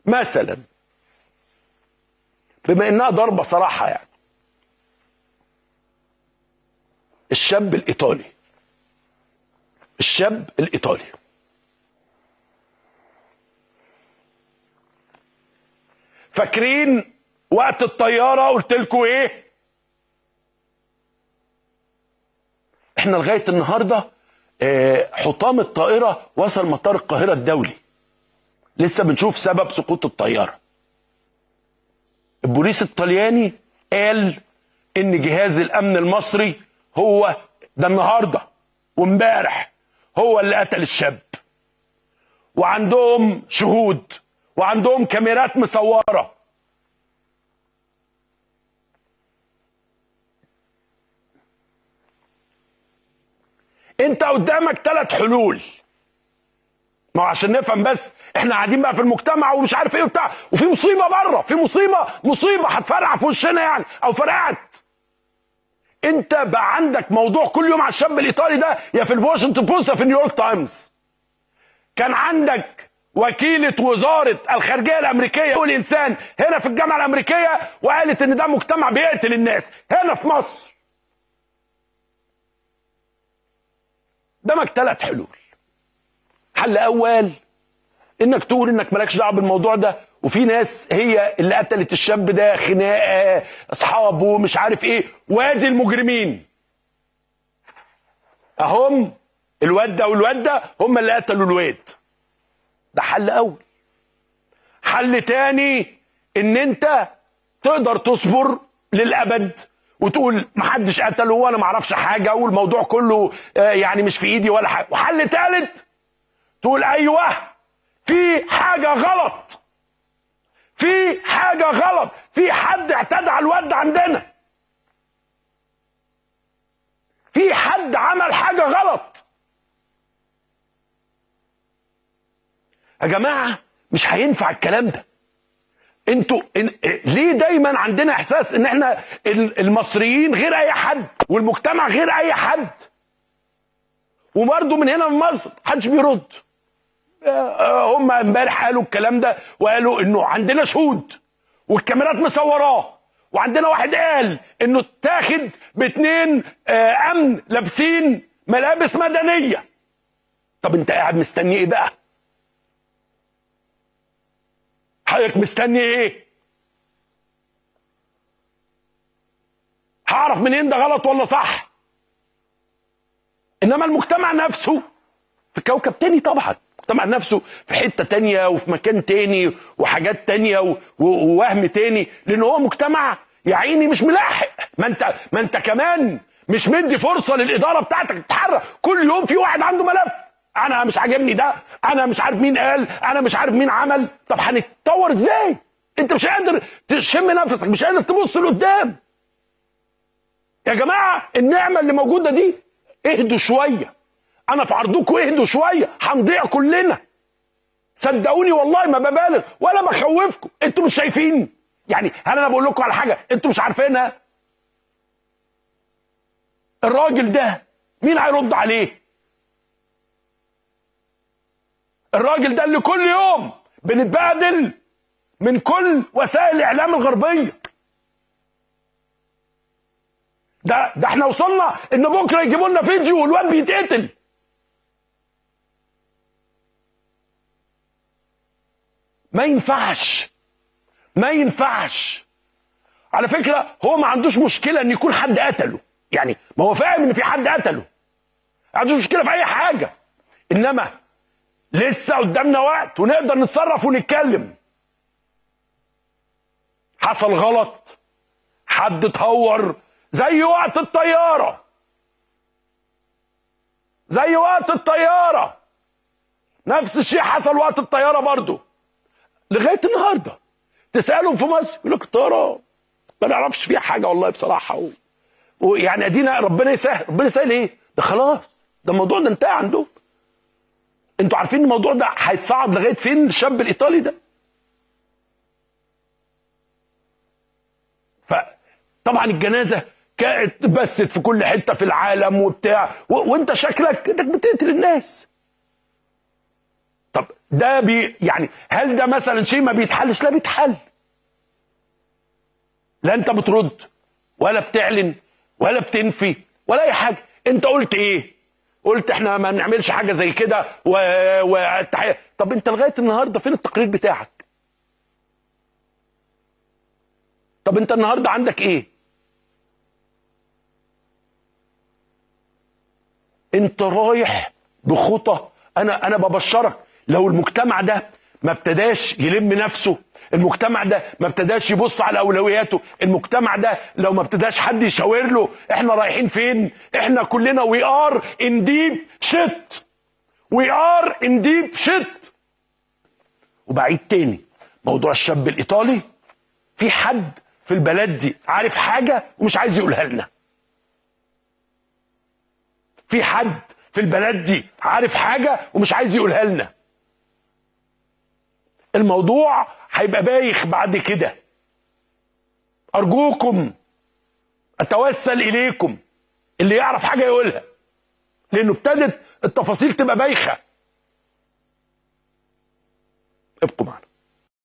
مثلا بما انها ضربه صراحه يعني الشاب الايطالي فاكرين وقت الطياره قلت لكم ايه؟ احنا لغايه النهارده حطام الطائره وصل مطار القاهره الدولي، لسه بنشوف سبب سقوط الطياره. البوليس الطلياني قال ان جهاز الامن المصري هو ده النهارده وامبارح هو اللي قتل الشاب، وعندهم شهود وعندهم كاميرات مصوره. انت قدامك 3 حلول، ما هو عشان نفهم بس، احنا قاعدين بقى في المجتمع ومش عارف ايه وبتاع، وفي مصيبه بره، في مصيبه هتفرقع في وشنا يعني، او فرقعت. انت بقى عندك موضوع كل يوم على الشاب الايطالي ده، يا في الواشنطن بوست يا في نيويورك تايمز. كان عندك وكيله وزاره الخارجيه الامريكيه الانسان هنا في الجامعه الامريكيه، وقالت ان ده مجتمع بيقتل الناس هنا في مصر. قدامك 3 حلول. حل اول انك تقول انك مالكش دعوه بالموضوع ده، وفي ناس هي اللي قتلت الشاب ده، خناقه، اصحابه، مش عارف ايه، وادي المجرمين اهم الواد ده والواد ده هم اللي قتلوا الواد. ده حل اول. حل تاني ان انت تقدر تصبر للابد وتقول محدش قتله وانا معرفش حاجه والموضوع كله يعني مش في ايدي ولا حاجه. وحل تالت تقول ايوه في حاجه غلط، في حاجه غلط، في حد اعتدى على الواد عندنا، في حد عمل حاجه غلط. يا جماعه مش هينفع الكلام ده. انتوا ليه دايما عندنا احساس ان احنا المصريين غير اي حد والمجتمع غير اي حد؟ وبرضه من هنا من مصر محدش بيرد. هم امبارح قالوا الكلام ده، وقالوا انه عندنا شهود والكاميرات مصوراه، وعندنا واحد قال انه اتاخد ب2 امن لابسين ملابس مدنيه. طب انت قاعد مستني ايه بقى؟ حضرتك مستني ايه؟ هعرف منين ده غلط ولا صح؟ انما المجتمع نفسه في كوكب تاني طبعا، المجتمع نفسه في حته تانيه وفي مكان تاني وحاجات تانيه ووهم تاني، لان هو مجتمع يا عيني مش ملاحق. ما انت كمان مش مدي فرصه للاداره بتاعتك تتحرك. كل يوم في واحد عنده ملف، انا مش عاجبني ده، انا مش عارف مين قال، انا مش عارف مين عمل. طب هنتطور ازاي؟ انت مش قادر تشم نفسك، مش قادر تبص لقدام. يا جماعه النعمه اللي موجوده دي اهدوا شويه، انا في عرضكم اهدوا شويه، هنضيع كلنا. صدقوني والله ما ببالغ ولا بخوفكم. انتوا مش شايفين يعني؟ هل انا بقول لكم على حاجه انتوا مش عارفينها؟ الراجل ده مين هيرد عليه؟ الراجل ده اللي كل يوم بنتبادل من كل وسائل الاعلام الغربيه. ده احنا وصلنا ان بكره يجيبوا لنا فيديو والواد بيتقتل. ما ينفعش. على فكره هو ما عندوش مشكله ان يكون حد قتله، يعني ما هو فاهم ان في حد قتله، ما عندوش مشكله في اي حاجه. انما لسه قدامنا وقت ونقدر نتصرف ونتكلم. حصل غلط، حد اتهور، زي وقت الطياره، نفس الشيء حصل وقت الطياره برضه. لغايه النهارده تسالهم في مصر يقول لك الطياره ما نعرفش فيها حاجه والله بصراحه، ويعني ادينا ربنا يسهل ايه؟ ده خلاص، ده الموضوع ده انتهى عندهم. انتوا عارفين الموضوع ده هيتصعد لغايه فين؟ الشاب الايطالي ده. فطبعا الجنازه كانت بست في كل حته في العالم وبتاع، وانت شكلك انك بتقتل الناس. طب ده يعني هل ده مثلا شيء ما بيتحلش؟ لا بيتحل. لا انت بترد ولا بتعلن ولا بتنفي ولا اي حاجه. انت قلت ايه؟ قلت احنا ما نعملش حاجه زي كده طب انت لغايه النهارده فين التقرير بتاعك؟ طب انت النهارده عندك ايه؟ انت رايح بخطى. انا ببشرك، لو المجتمع ده ما ابتداش يلم نفسه، المجتمع ده ما ابتداش يبص على اولوياته، المجتمع ده لو ما ابتداش حد يشاور له احنا رايحين فين، احنا كلنا وي ار ان ديب شيت، وي ار ان ديب شيت. وبعيد تاني موضوع الشاب الايطالي، في حد في البلد دي عارف حاجه ومش عايز يقولها لنا. في حد في البلد دي عارف حاجه ومش عايز يقولها لنا. الموضوع هيبقى بايخ بعد كده. ارجوكم، اتوسل اليكم، اللي يعرف حاجه يقولها، لانه ابتدت التفاصيل تبقى بايخه. ابقوا معنا.